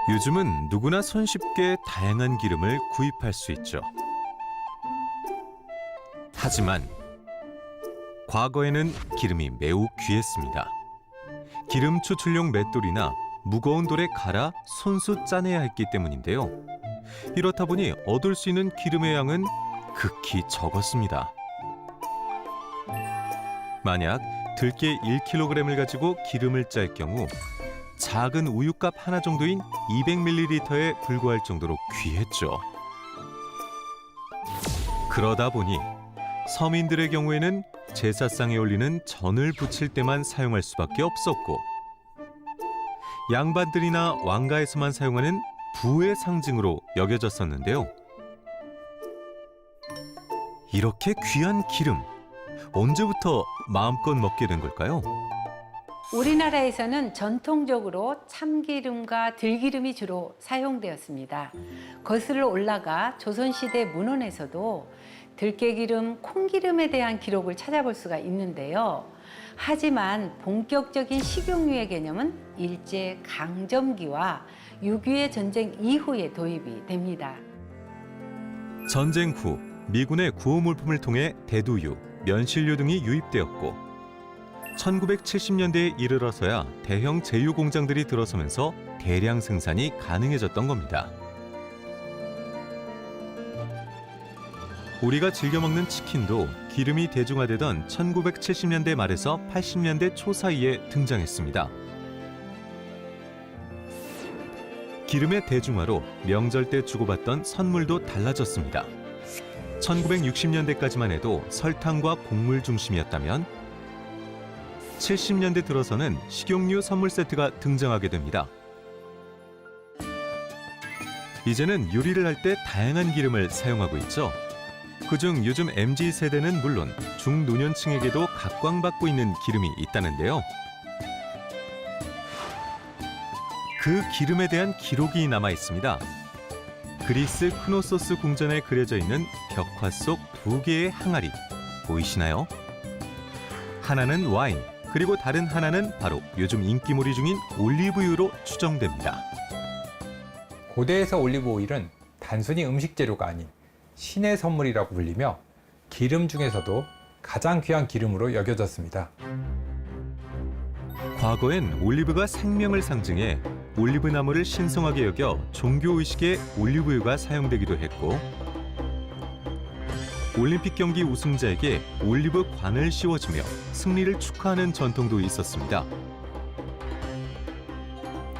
요즘은 누구나 손쉽게 다양한 기름을 구입할 수 있죠. 하지만 과거에는 기름이 매우 귀했습니다. 기름 추출용 맷돌이나 무거운 돌에 갈아 손수 짜내야 했기 때문인데요. 이렇다 보니 얻을 수 있는 기름의 양은 극히 적었습니다. 만약 들깨 1kg을 가지고 기름을 짤 경우 작은 우유값 하나 정도인 200ml에 불과할 정도로 귀했죠. 그러다 보니 서민들의 경우에는 제사상에 올리는 전을 부칠 때만 사용할 수밖에 없었고, 양반들이나 왕가에서만 사용하는 부의 상징으로 여겨졌었는데요. 이렇게 귀한 기름, 언제부터 마음껏 먹게 된 걸까요? 우리나라에서는 전통적으로 참기름과 들기름이 주로 사용되었습니다. 거슬러 올라가 조선시대 문헌에서도 들깨기름, 콩기름에 대한 기록을 찾아볼 수가 있는데요. 하지만 본격적인 식용유의 개념은 일제 강점기와 6.25의 전쟁 이후에 도입이 됩니다. 전쟁 후 미군의 구호물품을 통해 대두유, 면실류 등이 유입되었고 1970년대에 이르러서야 대형 제유 공장들이 들어서면서 대량 생산이 가능해졌던 겁니다. 우리가 즐겨 먹는 치킨도 기름이 대중화되던 1970년대 말에서 80년대 초 사이에 등장했습니다. 기름의 대중화로 명절 때 주고받던 선물도 달라졌습니다. 1960년대까지만 해도 설탕과 곡물 중심이었다면 70년대 들어서는 식용유 선물 세트가 등장하게 됩니다. 이제는 요리를 할 때 다양한 기름을 사용하고 있죠. 그중 요즘 MZ세대는 물론 중노년층에게도 각광받고 있는 기름이 있다는데요. 그 기름에 대한 기록이 남아 있습니다. 그리스 크노소스 궁전에 그려져 있는 벽화 속 2개의 항아리 보이시나요? 하나는 와인, 그리고 다른 하나는 바로 요즘 인기몰이 중인 올리브유로 추정됩니다. 고대에서 올리브 오일은 단순히 음식 재료가 아닌 신의 선물이라고 불리며 기름 중에서도 가장 귀한 기름으로 여겨졌습니다. 과거엔 올리브가 생명을 상징해 올리브 나무를 신성하게 여겨 종교의식에 올리브유가 사용되기도 했고, 올림픽 경기 우승자에게 올리브 관을 씌워주며 승리를 축하하는 전통도 있었습니다.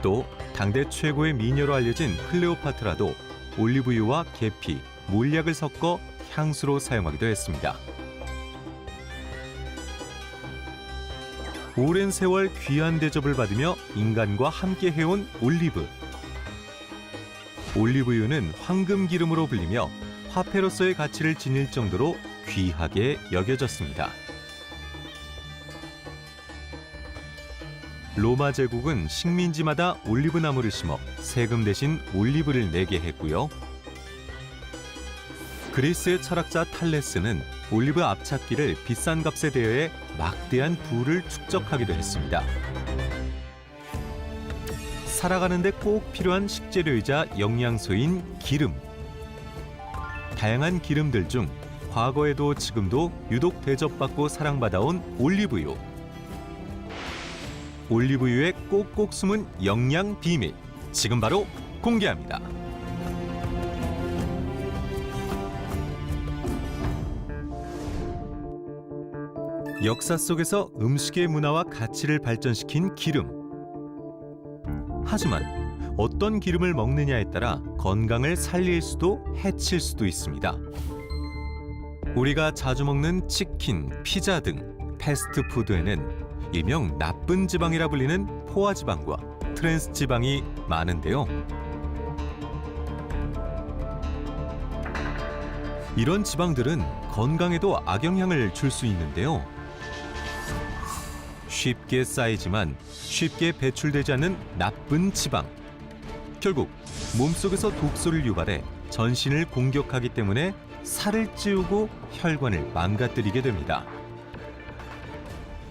또 당대 최고의 미녀로 알려진 클레오파트라도 올리브유와 계피, 몰약을 섞어 향수로 사용하기도 했습니다. 오랜 세월 귀한 대접을 받으며 인간과 함께 해온 올리브. 올리브유는 황금 기름으로 불리며 화폐로서의 가치를 지닐 정도로 귀하게 여겨졌습니다. 로마 제국은 식민지마다 올리브 나무를 심어 세금 대신 올리브를 내게 했고요. 그리스의 철학자 탈레스는 올리브 압착기를 비싼 값에 대여해 막대한 부를 축적하기도 했습니다. 살아가는데 꼭 필요한 식재료이자 영양소인 기름. 다양한 기름들 중 과거에도 지금도 유독 대접받고 사랑받아온 올리브유. 올리브유의 꼭꼭 숨은 영양 비밀, 지금 바로 공개합니다. 역사 속에서 음식의 문화와 가치를 발전시킨 기름. 하지만 어떤 기름을 먹느냐에 따라 건강을 살릴 수도 해칠 수도 있습니다. 우리가 자주 먹는 치킨, 피자 등 패스트푸드에는 일명 나쁜 지방이라 불리는 포화지방과 트랜스 지방이 많은데요. 이런 지방들은 건강에도 악영향을 줄 수 있는데요. 쉽게 쌓이지만 쉽게 배출되지 않는 나쁜 지방. 결국 몸속에서 독소를 유발해 전신을 공격하기 때문에 살을 찌우고 혈관을 망가뜨리게 됩니다.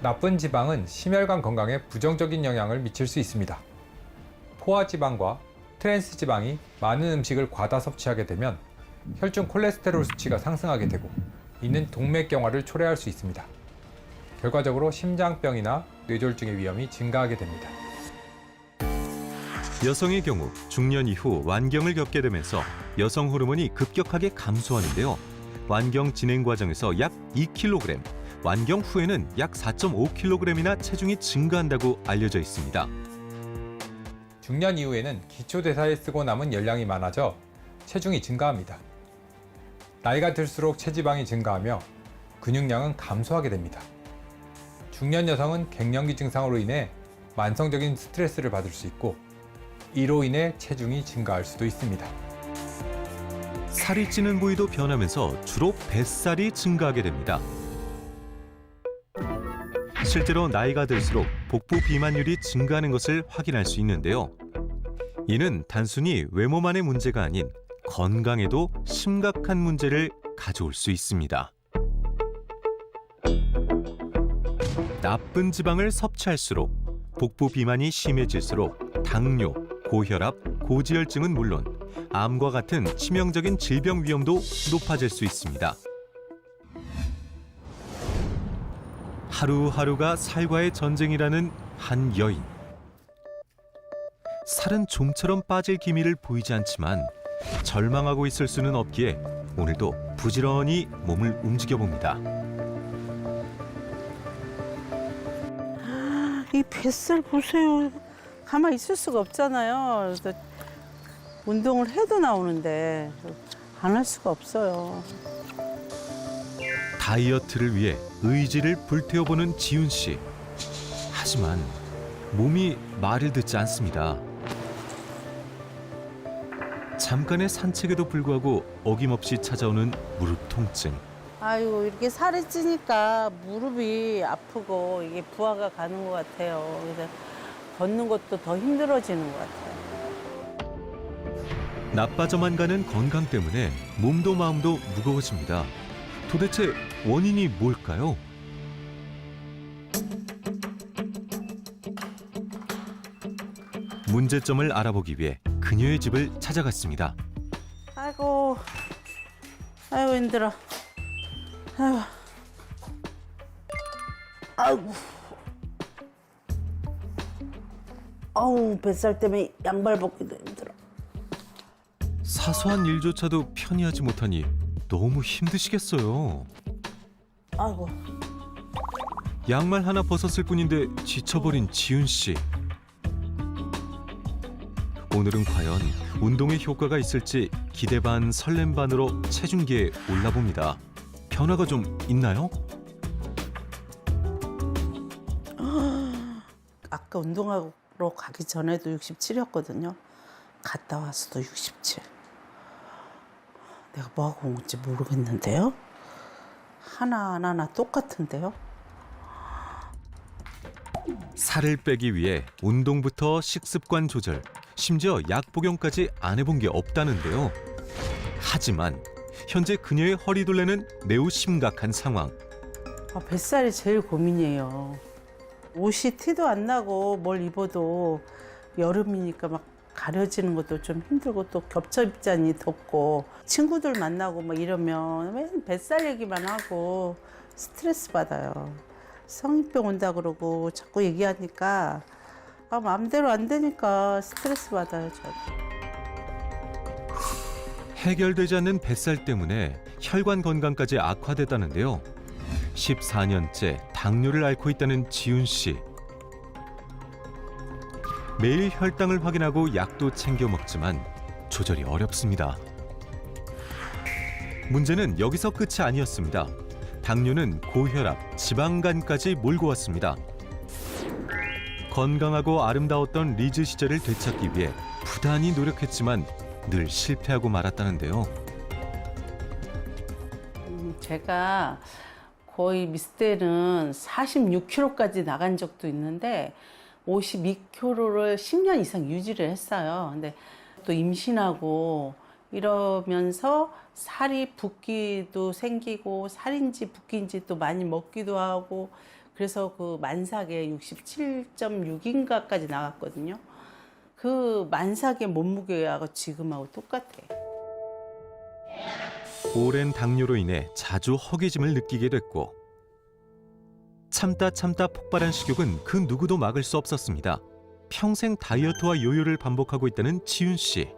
나쁜 지방은 심혈관 건강에 부정적인 영향을 미칠 수 있습니다. 포화지방과 트랜스 지방이 많은 음식을 과다 섭취하게 되면 혈중 콜레스테롤 수치가 상승하게 되고 이는 동맥경화를 초래할 수 있습니다. 결과적으로 심장병이나 뇌졸중의 위험이 증가하게 됩니다. 여성의 경우 중년 이후 완경을 겪게 되면서 여성 호르몬이 급격하게 감소하는데요. 완경 진행 과정에서 약 2kg, 완경 후에는 약 4.5kg이나 체중이 증가한다고 알려져 있습니다. 중년 이후에는 기초대사에 쓰고 남은 열량이 많아져 체중이 증가합니다. 나이가 들수록 체지방이 증가하며 근육량은 감소하게 됩니다. 중년 여성은 갱년기 증상으로 인해 만성적인 스트레스를 받을 수 있고 이로 인해 체중이 증가할 수도 있습니다. 살이 찌는 부위도 변하면서 주로 뱃살이 증가하게 됩니다. 실제로 나이가 들수록 복부 비만율이 증가하는 것을 확인할 수 있는데요. 이는 단순히 외모만의 문제가 아닌 건강에도 심각한 문제를 가져올 수 있습니다. 나쁜 지방을 섭취할수록 복부 비만이 심해질수록 당뇨, 고혈압, 고지혈증은 물론 암과 같은 치명적인 질병 위험도 높아질 수 있습니다. 하루하루가 살과의 전쟁이라는 한 여인. 살은 좀처럼 빠질 기미를 보이지 않지만 절망하고 있을 수는 없기에 오늘도 부지런히 몸을 움직여봅니다. 이 뱃살 보세요. 가만히 있을 수가 없잖아요. 그래서 운동을 해도 나오는데 안 할 수가 없어요. 다이어트를 위해 의지를 불태워보는 지훈 씨. 하지만 몸이 말을 듣지 않습니다. 잠깐의 산책에도 불구하고 어김없이 찾아오는 무릎 통증. 아이고 이렇게 살이 찌니까 무릎이 아프고 이게 부하가 가는 것 같아요. 그래서 걷는 것도 더 힘들어지는 것 같아요. 나빠져만 가는 건강 때문에 몸도 마음도 무거워집니다. 도대체 원인이 뭘까요? 문제점을 알아보기 위해 그녀의 집을 찾아갔습니다. 아이고 힘들어. 아이고. 아이고. 아우 뱃살 때문에 양발 벗기도 힘들어. 사소한 일조차도 편히 하지 못하니 너무 힘드시겠어요. 아이고. 양말 하나 벗었을 뿐인데 지쳐버린 지훈 씨. 오늘은 과연 운동의 효과가 있을지 기대 반 설렘 반으로 체중계에 올라봅니다. 변화가 좀 있나요? 아까 운동하러 가기 전에도 67이었거든요. 갔다 와서도 67. 내가 뭐하고 온 건지 모르겠는데요. 하나하나 똑같은데요. 살을 빼기 위해 운동부터 식습관 조절, 심지어 약 복용까지 안 해본 게 없다는데요. 하지만 현재 그녀의 허리둘레는 매우 심각한 상황. 뱃살이 제일 고민이에요. 옷이 티도 안 나고 뭘 입어도 여름이니까 막 가려지는 것도 좀 힘들고 또 겹쳐 입자니 덥고 친구들 만나고 막 이러면 맨 뱃살 얘기만 하고 스트레스 받아요. 성인병 온다 그러고 자꾸 얘기하니까 마음대로 안 되니까 스트레스 받아요, 저도. 해결되지 않는 뱃살 때문에 혈관 건강까지 악화됐다는데요. 14년째 당뇨를 앓고 있다는 지훈 씨. 매일 혈당을 확인하고 약도 챙겨 먹지만 조절이 어렵습니다. 문제는 여기서 끝이 아니었습니다. 당뇨는 고혈압, 지방간까지 몰고 왔습니다. 건강하고 아름다웠던 리즈 시절을 되찾기 위해 부단히 노력했지만 늘 실패하고 말았다는데요. 제가 거의 미스 때는 46kg까지 나간 적도 있는데 52kg를 10년 이상 유지를 했어요. 근데 또 임신하고 이러면서 살이 붓기도 생기고 살인지 붓기인지 또 많이 먹기도 하고 그래서 그 만삭에 67.6인가까지 나갔거든요. 그 만삭의 몸무게하고 지금하고 똑같아. 오랜 당뇨로 인해 자주 허기짐을 느끼게 됐고 참다 폭발한 식욕은 그 누구도 막을 수 없었습니다. 평생 다이어트와 요요를 반복하고 있다는 지윤 씨.